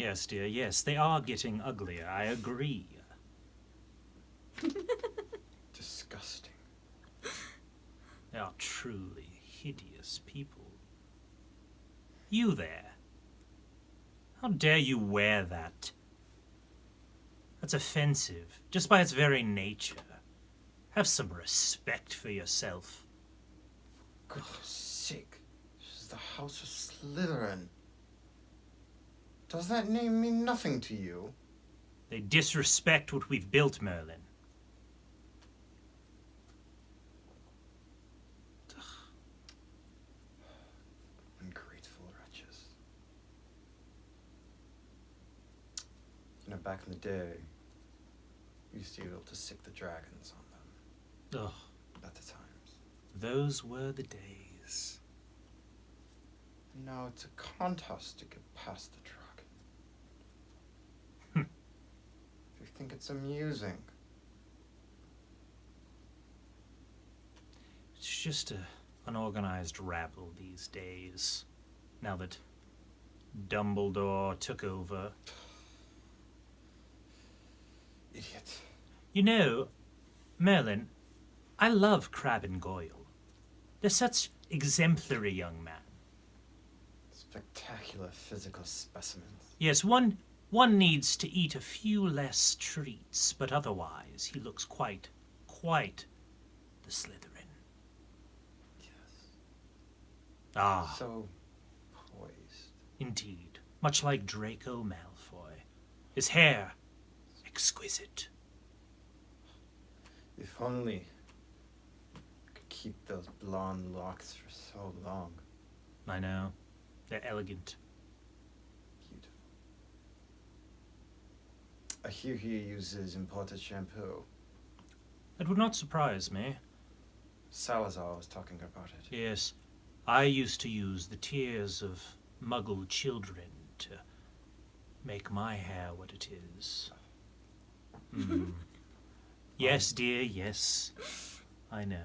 Yes, dear, yes, they are getting uglier, I agree. Disgusting. They are truly hideous people. You there. How dare you wear that? That's offensive, just by its very nature. Have some respect for yourself. Goodness sake. This is the House of Slytherin. Does that name mean nothing to you? They disrespect what we've built, Merlin. Ungrateful wretches. You know, back in the day, we used to be able to sick the dragons on them. Ugh, Better times. those were the days. Now it's a contest to get past the dragon. If you think it's amusing. It's just an unorganized rabble these days. Now that Dumbledore took over. Idiot. You know, Merlin, I love Crabbe and Goyle. They're such exemplary young men. Spectacular physical specimens. Yes, one needs to eat a few less treats, but otherwise he looks quite the Slytherin. Yes. Ah, So poised. indeed, much like Draco Malfoy. His hair, exquisite. If only I could keep those blonde locks for so long. I know, they're elegant. Beautiful. I hear he uses imported shampoo. It would not surprise me. Salazar was talking about it. Yes, I used to use the tears of Muggle children to make my hair what it is. Yes, dear, yes. I know.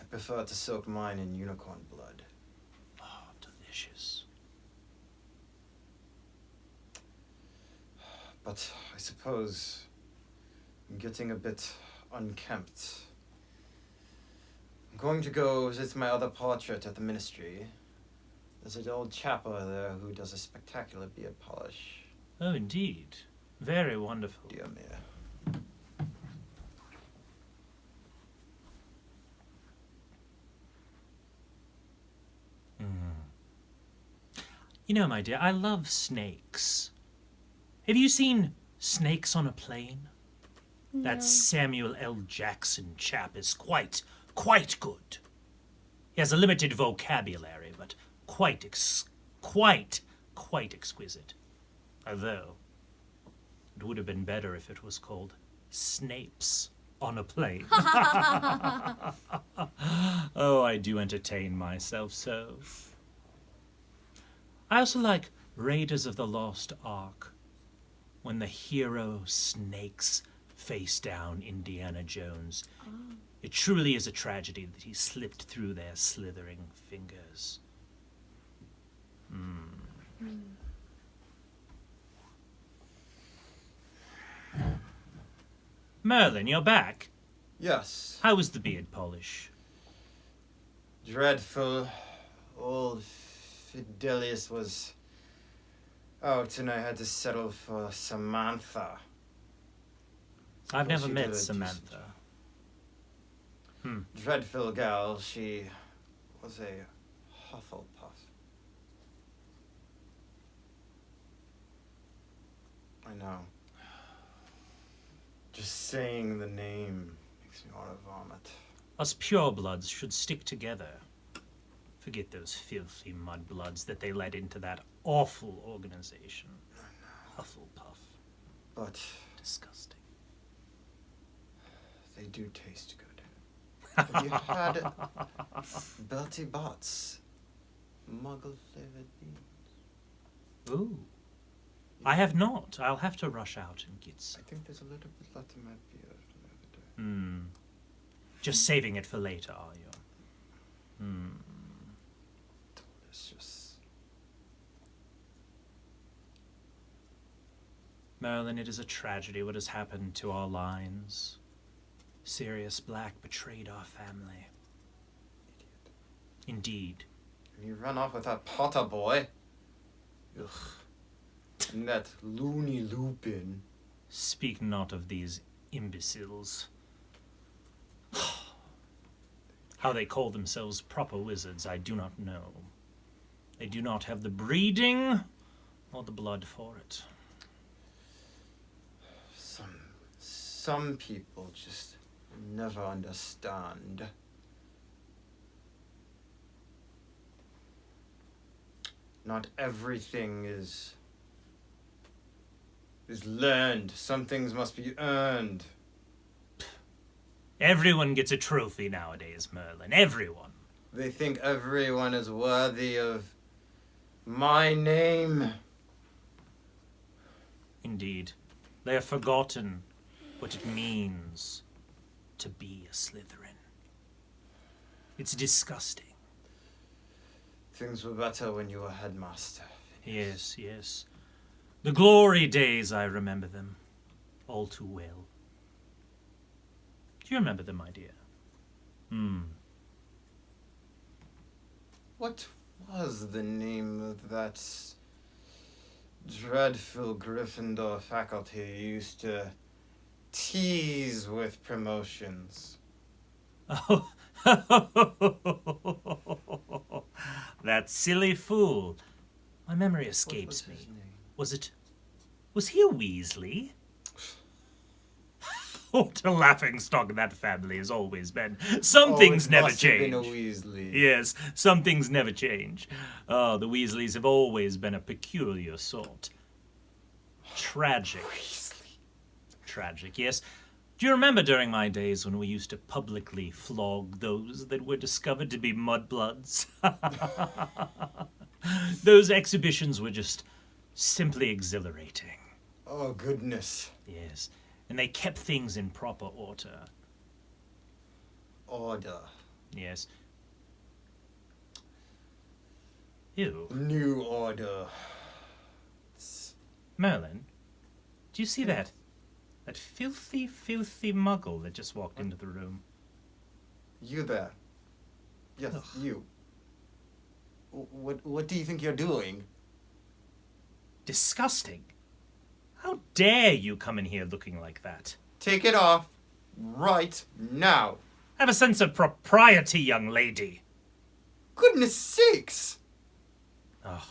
I prefer to soak mine in unicorn blood. Oh, delicious. But I suppose I'm getting a bit unkempt. I'm going to go visit my other portrait at the ministry. There's an old chap over there who does a spectacular beard polish. Oh, indeed. Very wonderful. Dear me. You know, my dear, I love snakes. Have you seen Snakes on a Plane? No. That Samuel L. Jackson chap is quite good. He has a limited vocabulary, but quite exquisite. Although, it would have been better if it was called Snapes on a Plane. Oh, I do entertain myself so. I also like Raiders of the Lost Ark, when the hero snakes face down Indiana Jones. Oh. It truly is a tragedy that he slipped through their slithering fingers. Merlin, you're back. Yes. How was the beard polish? Dreadful. Old Fidelius was out and I had to settle for Samantha. I've never she met did a Samantha. Dreadful gal. She was a Hufflepuff. I know. Just saying the name makes me want to vomit. Us purebloods should stick together. Forget those filthy mudbloods that they let into that awful organization. Hufflepuff. But Disgusting. they do taste good. Have you had Bertie Bott's muggle-flavored beans? Ooh. I have not. I'll have to rush out and get some. I think there's a little bit left in my beard from the other day. Just saving it for later, are you? Delicious. Merlin, it is a tragedy what has happened to our lines. Sirius Black betrayed our family. Indeed. You run off with that Potter boy. Ugh. And that loony Lupin. Speak not of these imbeciles. How they call themselves proper wizards, I do not know. They do not have the breeding or the blood for it. Some people just never understand. Not everything is learned. Some things must be earned. Everyone gets a trophy nowadays, Merlin. Everyone. They think everyone is worthy of my name. Indeed. They have forgotten what it means to be a Slytherin. It's disgusting. Things were better when you were headmaster. Yes, yes. The glory days, I remember them all too well. Do you remember them, my dear? What was the name of that dreadful Gryffindor faculty you used to tease with promotions? Oh, that silly fool. My memory escapes me. His name? Was he a Weasley? What a laughingstock that family has always been. Some things never change. Been a Weasley. Yes, some things never change. Oh, the Weasleys have always been a peculiar sort. Tragic. Weasley. Tragic, yes. Do you remember during my days when we used to publicly flog those that were discovered to be mudbloods? Those exhibitions were just simply exhilarating. Oh, goodness. Yes, and they kept things in proper order. Order. Yes. Ew. New order. Merlin, do you see that filthy, filthy muggle that just walked into the room? You there. Yes, Ugh. you. What do you think you're doing? Disgusting. How dare you come in here looking like that? Take it off right now. Have a sense of propriety, young lady. Goodness sakes! Oh,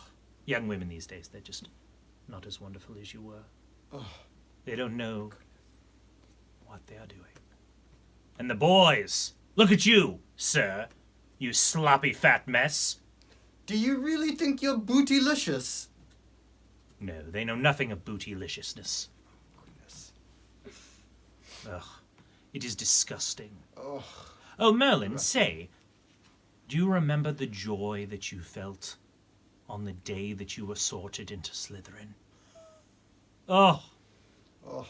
young women these days, they're just not as wonderful as you were. Oh. They don't know what they are doing. And the boys, look at you, sir, you sloppy fat mess. Do you really think you're bootylicious? No, they know nothing of bootyliciousness. Goodness. Ugh, it is disgusting. Oh. Oh, Merlin, say, do you remember the joy that you felt on the day that you were sorted into Slytherin? Oh, Oh.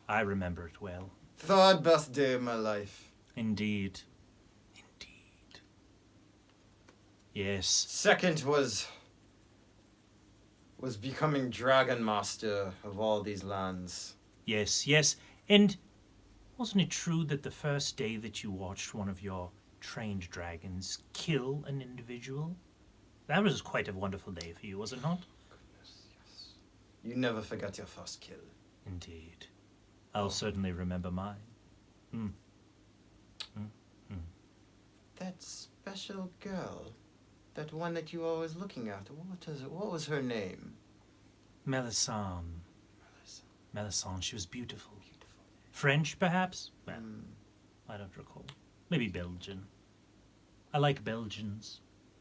I remember it well. Third best day of my life. Indeed. Indeed. Yes. Second was becoming Dragon Master of all these lands. Yes, yes. And wasn't it true that the first day that you watched one of your trained dragons kill an individual? That was quite a wonderful day for you, was it not? Goodness, yes. You never forget your first kill. Indeed. I'll certainly remember mine. That special girl. That one that you were always looking at. What was her name? Melisande. Melisande, she was beautiful. French, perhaps? Well, I don't recall. Maybe Belgian. I like Belgians.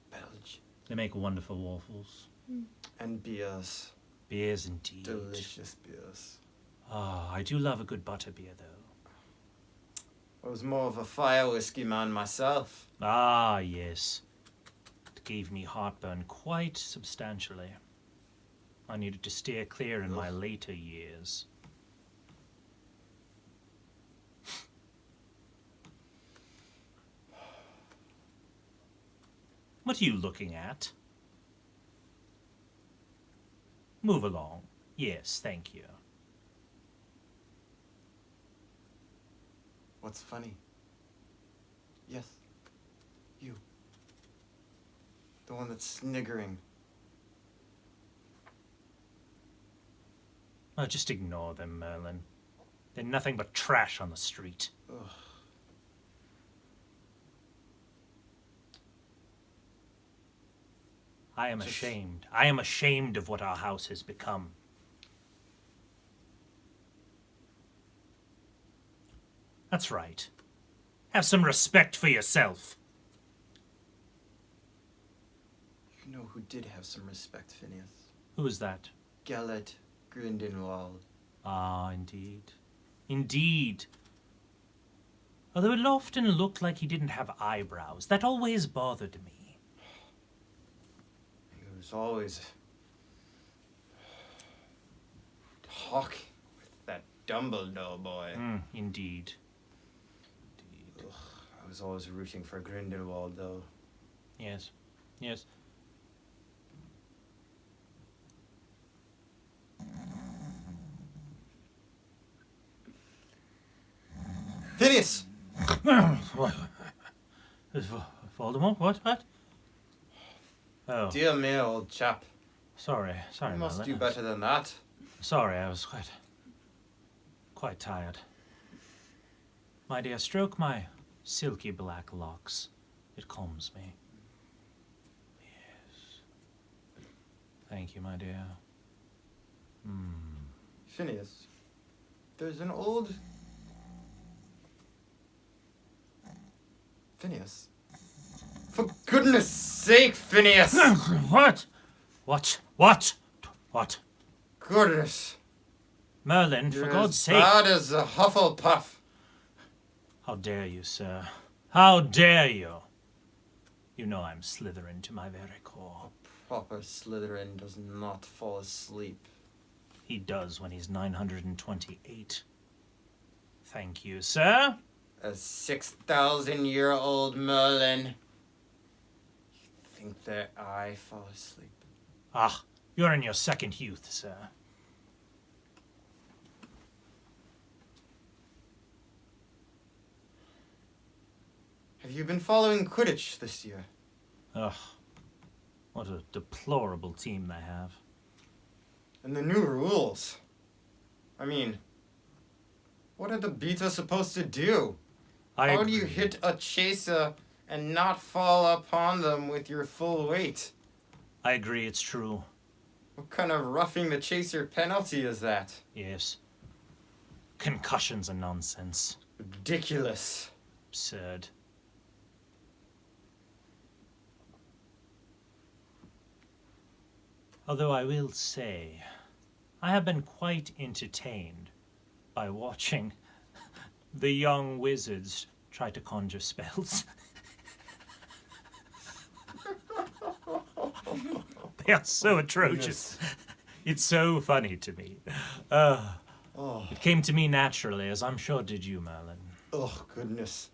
Belgian. They make wonderful waffles. And beers. Beers indeed. Delicious beers. Ah, I do love a good butter beer, though. I was more of a fire whiskey man myself. Ah, yes. It gave me heartburn quite substantially. I needed to steer clear in my later years. What are you looking at? Move along. Yes, thank you. What's funny? Yes. You. The one that's sniggering. Oh, just ignore them, Merlin. They're nothing but trash on the street. Ugh. I am ashamed. I am ashamed of what our house has become. That's right. Have some respect for yourself. You know who did have some respect, Phineas? Who is that? Gellet Grindelwald. Ah, indeed. Indeed. Although it often looked like he didn't have eyebrows, that always bothered me. He was always talking with that Dumbledore boy. Indeed. Ugh, I was always rooting for Grindelwald, though. Yes. Yes. Phineas! Voldemort? What? Oh, Dear me, old chap. sorry, You must Merlin. do better than that. Sorry, I was quite tired. My dear, stroke my silky black locks. It calms me. Yes. Thank you, my dear. Phineas, there's an old... Phineas? For goodness sake, Phineas! What? What? Goodness. Merlin, for You're God's as sake. bad as a Hufflepuff. How dare you, sir? How dare you? You know I'm Slytherin to my very core. Proper Slytherin does not fall asleep. He does when he's 928. Thank you, sir. A 6,000-year-old Merlin. You think that I fall asleep? Ah, you're in your second youth, sir. Have you been following Quidditch this year? Ugh, what a deplorable team they have. And the new rules. I mean, what are the Beta supposed to do? How do you agree. hit a chaser and not fall upon them with your full weight? I agree, it's true. What kind of roughing the chaser penalty is that? Yes. Concussions are nonsense. Ridiculous. Absurd. Although I will say, I have been quite entertained by watching the young wizards try to conjure spells. They are so atrocious. It's so funny to me. It came to me naturally, as I'm sure did you, Merlin. Oh, goodness.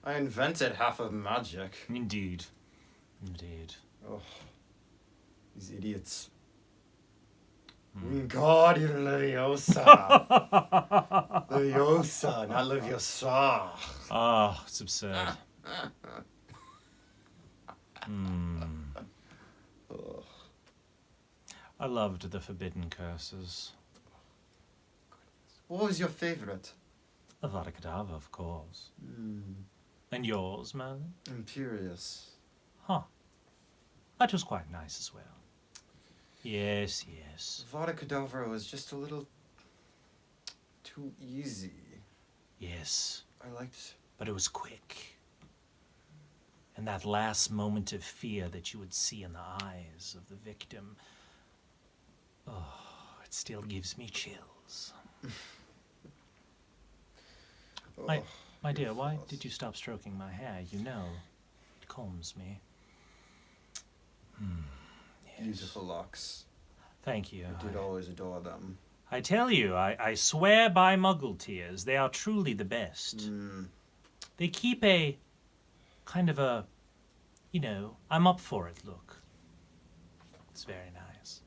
I invented half of magic. Indeed. Oh, these idiots. Wingardium Leviosa. Leviosa, not Leviosa. Ah, it's absurd. I loved the forbidden curses. What was your favorite? Avada Kedavra, of course. And yours, Merlin? Imperious. Huh. That was quite nice as well. Yes. Avada Kedavra was just a little too easy. Yes, I liked... but it was quick. And that last moment of fear that you would see in the eyes of the victim, oh, it still gives me chills. My dear, why did you stop stroking my hair? You know, it calms me. Yes. Beautiful locks. Thank you. I did always adore them. I tell you, I swear by Muggle tears, they are truly the best. They keep a kind of a, I'm up for it look. It's very nice.